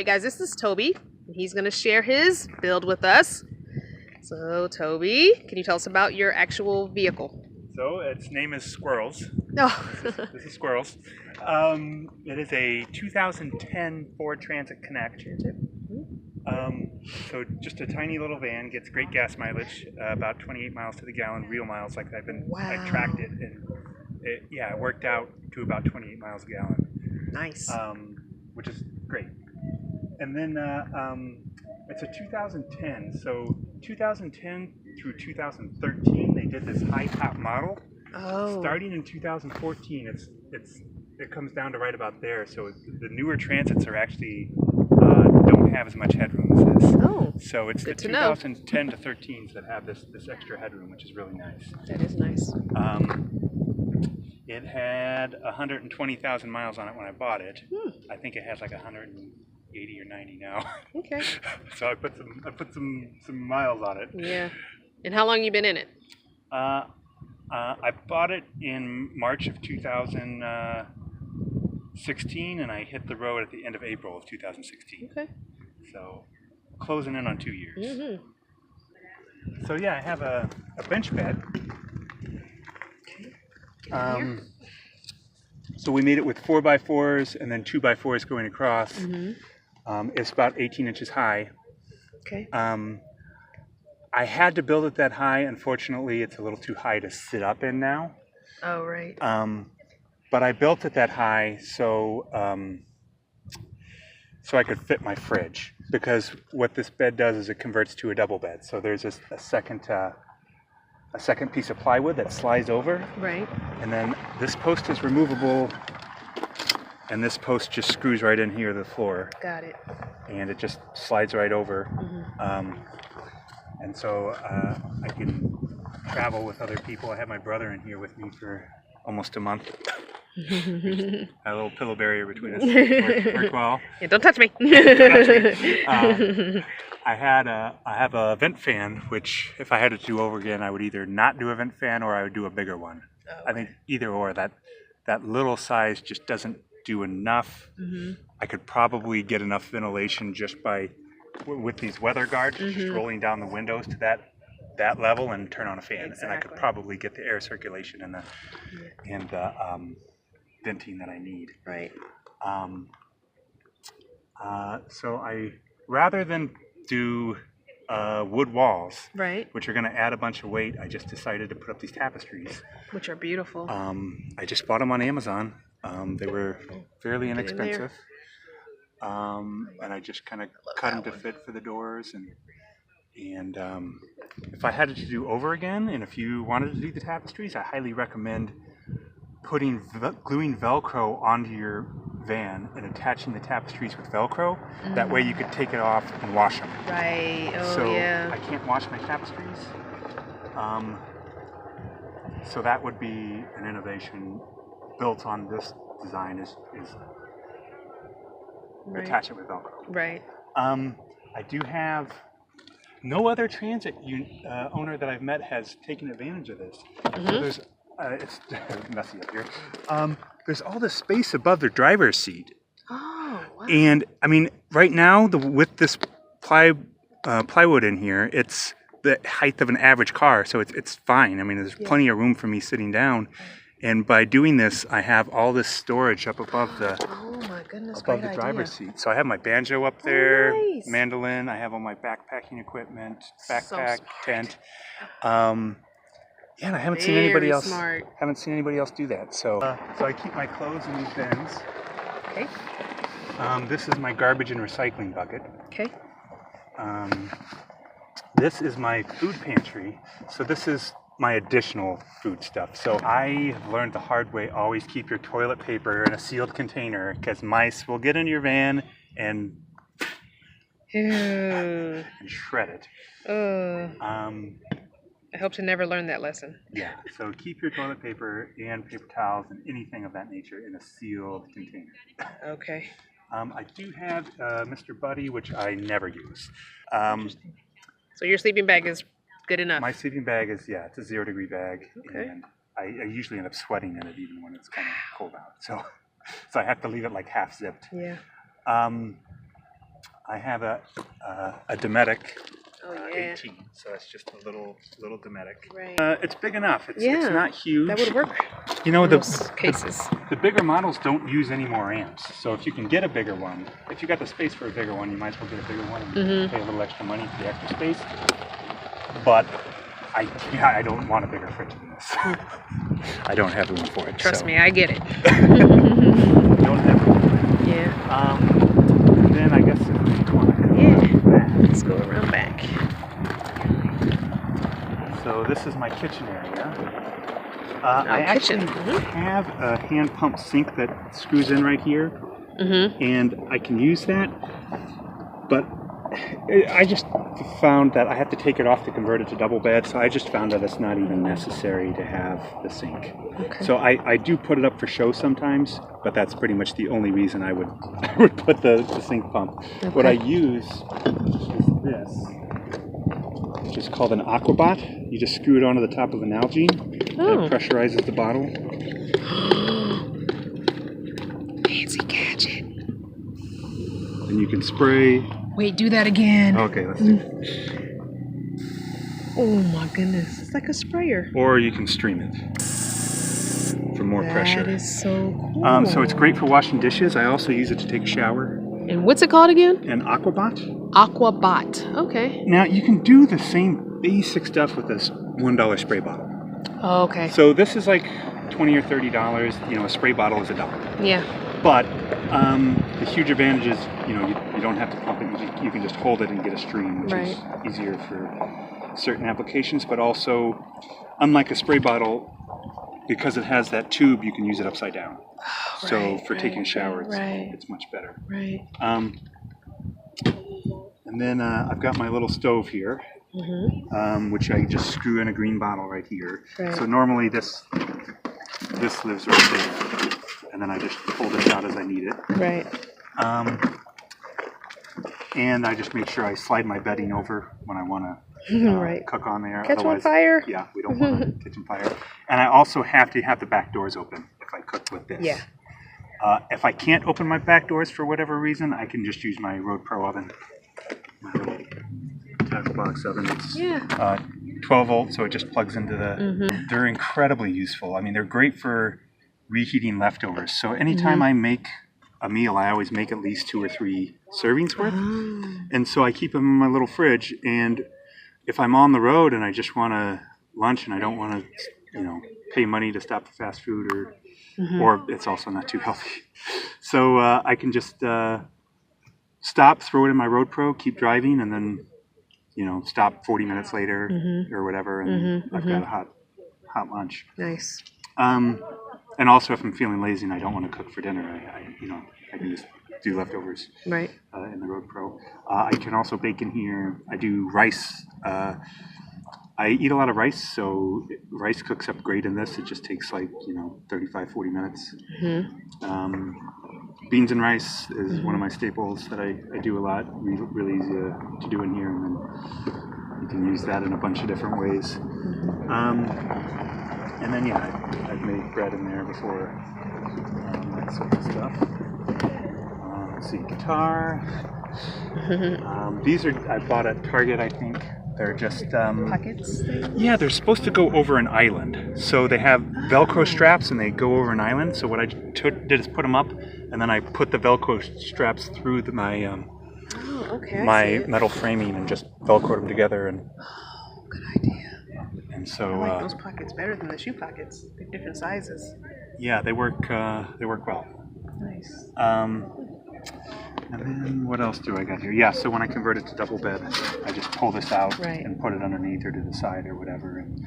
right, guys, this is Toby. He's going to share his build with us. So, Toby, can you tell us about your actual vehicle? So, its name is Squirrels. Oh. This is Squirrels. It is a 2010 Ford Transit Connect. So just a tiny little van, gets great gas mileage, about 28 miles to the gallon, real miles. Like I tracked it, and it worked out to about 28 miles a gallon. Nice. Which is great. And then it's a 2010. So 2010 through 2013, they did this high top model. Oh. Starting in 2014, it comes down to right about there. So the newer Transits are actually don't have as much headroom as this. Oh. So it's the 2010 to 13s that have this extra headroom, which is really nice. That is nice. It had 120,000 miles on it when I bought it. I think it has like 180 or 90 now. Okay. So I put some miles on it. Yeah. And how long you been in it? I bought it in March of 2016, and I hit the road at the end of April of 2016. Okay. So closing in on 2 years. Mm-hmm. So yeah, I have a bench bed. Okay. So we made it with 4x4s and then 2x4s going across. Mm-hmm. It's about 18 inches high. Okay. I had to build it that high. Unfortunately, it's a little too high to sit up in now. Oh, right. But I built it that high so I could fit my fridge. Because what this bed does is it converts to a double bed. So there's a second piece of plywood that slides over. Right. And then this post is removable, and this post just screws right in here to the floor. Got it. And it just slides right over. Mm-hmm. And so I can travel with other people. I had my brother in here with me for almost a month. A little pillow barrier between us. Worked well. Yeah, don't touch me. I have a vent fan, which if I had to do over again, I would either not do a vent fan or I would do a bigger one. Oh, I think either or. That little size just doesn't do enough. Mm-hmm. I could probably get enough ventilation just with these weather guards, just rolling down the windows to that level and turn on a fan. Exactly. And I could probably get the air circulation and the venting that I need. Right. So rather than do wood walls, right, which are going to add a bunch of weight, I just decided to put up these tapestries. Which are beautiful. I just bought them on Amazon. They were fairly inexpensive. And I just kind of cut them to fit for the doors. And if I had it to do over again, and if you wanted to do the tapestries, I highly recommend gluing Velcro onto your van and attaching the tapestries with Velcro. That way you could take it off and wash them. Right. Oh, so yeah. I can't wash my tapestries. So that would be an innovation built on this design is attach it with Velcro. Right. I do have no other transit owner that I've met has taken advantage of this. So there's it's messy up here. There's all this space above the driver's seat. Oh, wow. And I mean, right now, with this plywood in here, it's the height of an average car, so it's fine. I mean, there's plenty of room for me sitting down. And by doing this, I have all this storage up above the driver's seat. So I have my banjo up there, mandolin. I have all my backpacking equipment, backpack, tent. Yeah, and I haven't seen anybody else. Haven't seen anybody else do that. So I keep my clothes in these bins. Okay. This is my garbage and recycling bucket. Okay. This is my food pantry. So this is my additional food stuff. So I have learned the hard way, always keep your toilet paper in a sealed container because mice will get in your van and shred it. I hope to never learn that lesson. Yeah, so keep your toilet paper and paper towels and anything of that nature in a sealed container. Okay. I do have Mr. Buddy, which I never use. So your sleeping bag is good enough? My sleeping bag is, it's a 0-degree bag. Okay. And I usually end up sweating in it even when it's kind of cold out. So I have to leave it like half zipped. Yeah. I have a Dometic Oh yeah. 18, so it's just a little Dometic. Right. It's big enough. It's Yeah, not huge. That would work. You know, In most cases. the bigger models don't use any more amps. So if you can get a bigger one, if you got the space for a bigger one, you might as well get a bigger one and pay a little extra money for the extra space. But I don't want a bigger fridge than this. I don't have room for it. Trust me, I get it. Don't have room for it. Yeah. And then I guess if we want to go back. Let's go around back. So this is my kitchen area. I actually have a hand pump sink that screws in right here, and I can use that, but I just found that I have to take it off to convert it to double bed, so I just found that it's not even necessary to have the sink. Okay. So I do put it up for show sometimes, but that's pretty much the only reason I would put the sink pump. Okay. What I use is this, which is called an Aquabot. You just screw it onto the top of an Nalgene, and it pressurizes the bottle. Fancy gadget. And you can spray. Wait, do that again. Okay, let's do it. Oh my goodness, it's like a sprayer. Or you can stream it for more pressure. That is so cool. So it's great for washing dishes. I also use it to take a shower. And what's it called again? An Aquabot. Aquabot. Okay. Now you can do the same basic stuff with this $1 spray bottle. Oh, okay. So this is like $20 or $30. You know, a spray bottle is $1. Yeah. But the huge advantage is, you know, you don't have to pump it. You can just hold it and get a stream, which is easier for certain applications. But also, unlike a spray bottle, because it has that tube, you can use it upside down. So for taking a shower, it's much better. Right. And then I've got my little stove here, which I just screw in a green bottle right here. Right. So normally this lives right there, and then I just pull this out as I need it. Right. And I just make sure I slide my bedding over when I want to cook on there. Catch on fire. Yeah, we don't want a kitchen fire. And I also have to have the back doors open if I cook with this. Yeah. If I can't open my back doors for whatever reason, I can just use my Road Pro oven. My little tackle box oven. It's 12 volts, so it just plugs into the... They're incredibly useful. I mean, they're great for reheating leftovers. So anytime I make a meal, I always make at least 2 or 3 servings worth. And so I keep them in my little fridge. And if I'm on the road and I just want to lunch and I don't want to, pay money to stop for fast food or it's also not too healthy. So I can just stop, throw it in my Road Pro, keep driving, and then, stop 40 minutes later or whatever, and I've got a hot lunch. Nice. And also, if I'm feeling lazy and I don't want to cook for dinner, I can just do leftovers in the Road Pro. I can also bake in here. I do rice. I eat a lot of rice, so rice cooks up great in this. It just takes 35, 40 minutes. Beans and rice is one of my staples that I do a lot. Really easy to do in here, and then you can use that in a bunch of different ways. And then, I've made bread in there before, that sort of stuff. Let's see, guitar. These I bought at Target, I think. They're just... pockets? Yeah, they're supposed to go over an island. So they have Velcro straps and they go over an island. So what I did is put them up, and then I put the Velcro straps through my metal framing and just Velcroed them together. And good idea. And so I like those pockets better than the shoe pockets. They're different sizes. Yeah, they work well. Nice. And then what else do I got here? Yeah, so when I convert it to double bed, I just pull this out and put it underneath or to the side or whatever, and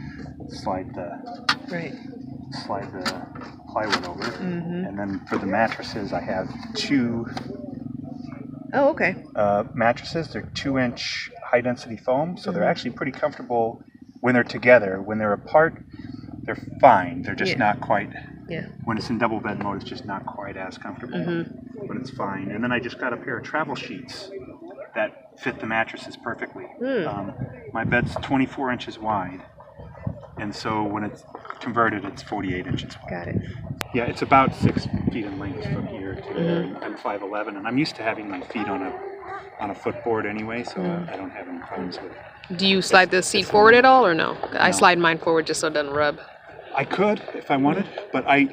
slide the plywood over. And then for the mattresses, I have 2. Oh, okay. Mattresses. They're 2-inch high-density foam, so they're actually pretty comfortable when they're together. When they're apart, they're fine. They're just not quite. Yeah. When it's in double bed mode, it's just not quite as comfortable, but it's fine. And then I just got a pair of travel sheets that fit the mattresses perfectly. My bed's 24 inches wide, and so when it's converted, it's 48 inches wide. Got it. Yeah, it's about 6 feet in length from here to there. I'm 5'11", and I'm used to having my feet on a on a footboard anyway, so I don't have any problems with it. Do you slide the seat forward at all, or no? I No. slide mine forward just so it doesn't rub. I could if I wanted, but I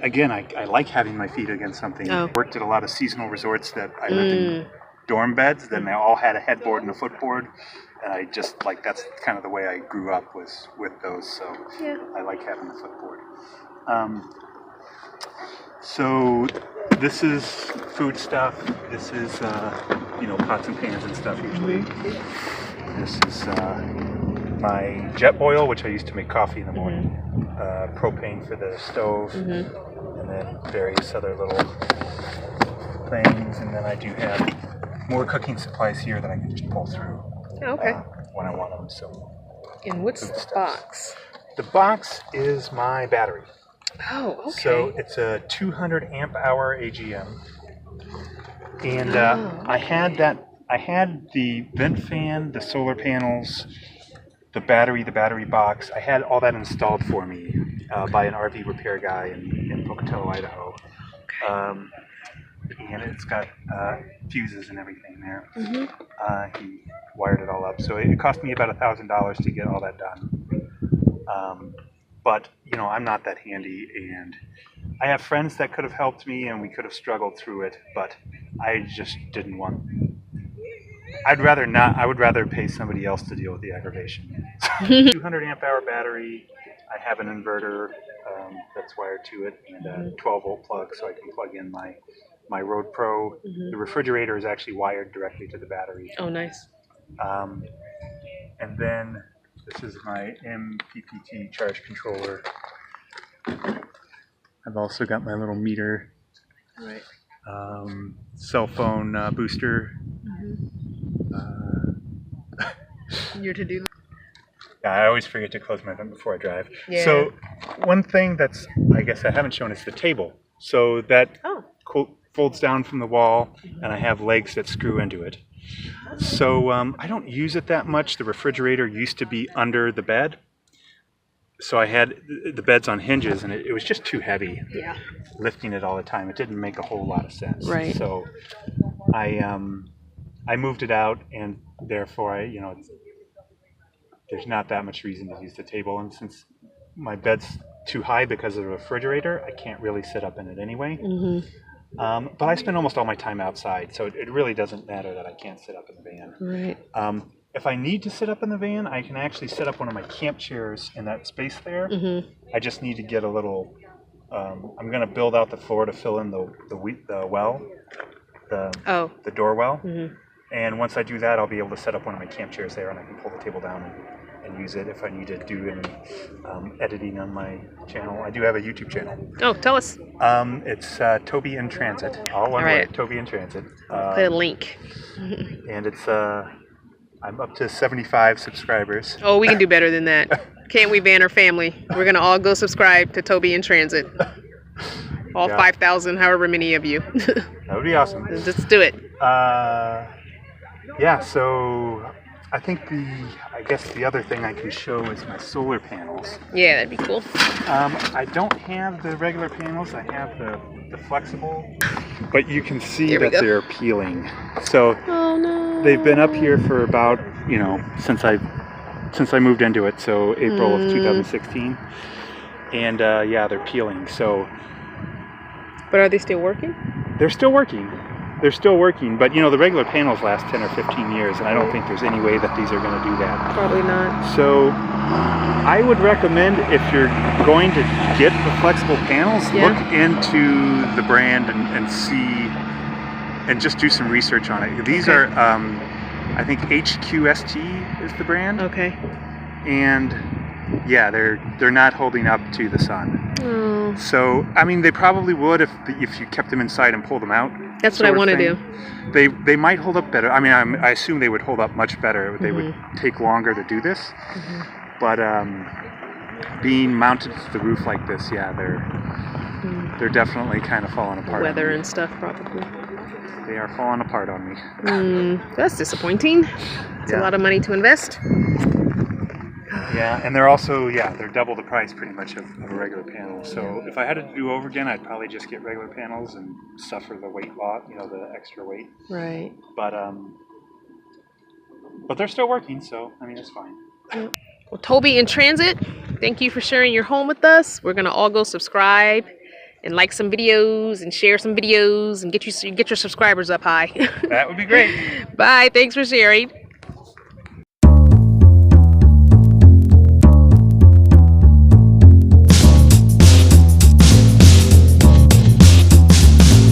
like having my feet against something. Oh. Worked at a lot of seasonal resorts that I lived in dorm beds, then they all had a headboard and a footboard, and I just like that's kind of the way I grew up was with those, so Yeah. I like having the footboard. So this is food stuff. This is pots and pans and stuff usually. This is my jet boil, which I use to make coffee in the morning. Propane for the stove, and then various other little things. And then I do have more cooking supplies here that I can just pull through when I want them. So. And what's the box? The box is my battery. Oh, okay. So it's a 200 amp hour AGM, and I had the vent fan, the solar panels, the battery box. I had all that installed for me by an RV repair guy in Pocatello, Idaho. And it's got fuses and everything there. He wired it all up. So it cost me about $1,000 to get all that done. But, I'm not that handy, and I have friends that could have helped me, and we could have struggled through it, but I just didn't want... I would rather pay somebody else to deal with the aggravation. 200 amp hour battery. I have an inverter that's wired to it, and a 12 volt plug, so I can plug in my Road Pro. The refrigerator is actually wired directly to the battery. Oh, nice. And then this is my MPPT charge controller. I've also got my little meter, Right. cell phone booster. Your to-do. Yeah, I always forget to close my vent before I drive. Yeah. So one thing that's, I guess I haven't shown is the table. So that folds down from the wall, and I have legs that screw into it. So I don't use it that much. The refrigerator used to be under the bed. So I had the bed's on hinges, and it was just too heavy. Yeah. Lifting it all the time. It didn't make a whole lot of sense. Right. So I moved it out, and therefore there's not that much reason to use the table. And since my bed's too high because of the refrigerator, I can't really sit up in it anyway. But I spend almost all my time outside, so it really doesn't matter that I can't sit up in the van. Right. If I need to sit up in the van, I can actually set up one of my camp chairs in that space there. I just need to get a little... I'm going to build out the floor to fill in the well, the door well. And once I do that, I'll be able to set up one of my camp chairs there, and I can pull the table down and use it if I need to do any editing on my channel. I do have a YouTube channel. Oh, tell us. It's Toby in Transit. All one right. word, Toby in Transit. Put a link. And it's I'm up to 75 subscribers. Oh, we can do better than that. Can't we, Vanner family? We're going to all go subscribe to Toby in Transit. All 5,000, however many of you. That would be awesome. Let's do it. Yeah, so I think I guess the other thing I can show is my solar panels. Yeah, that'd be cool. I don't have the regular panels. I have the flexible, but you can see that they're peeling. So they've been up here for about, since I moved into it, so April of 2016. And yeah, they're peeling. So, but are they still working? They're still working. They're still working, but the regular panels last 10 or 15 years, and I don't think there's any way that these are going to do that. Probably not. So I would recommend, if you're going to get the flexible panels, look into the brand and see, and just do some research on it. These are, I think HQST is the brand. Okay. And yeah, they're not holding up to the sun. Oh. So, I mean, they probably would if you kept them inside and pulled them out. That's what I want to do. They might hold up better. I mean, I assume they would hold up much better. They would take longer to do this. But being mounted to the roof like this, yeah, they're definitely kind of falling apart. Weather and stuff, probably. They are falling apart on me. That's disappointing. It's a lot of money to invest. Yeah, and they're also, they're double the price pretty much of a regular panel. So if I had to do over again, I'd probably just get regular panels and suffer the weight loss, the extra weight. Right. But But they're still working, so I mean it's fine. Well, Toby in transit, thank you for sharing your home with us. We're gonna all go subscribe and like some videos and share some videos and get your subscribers up high. That would be great. Bye. Thanks for sharing.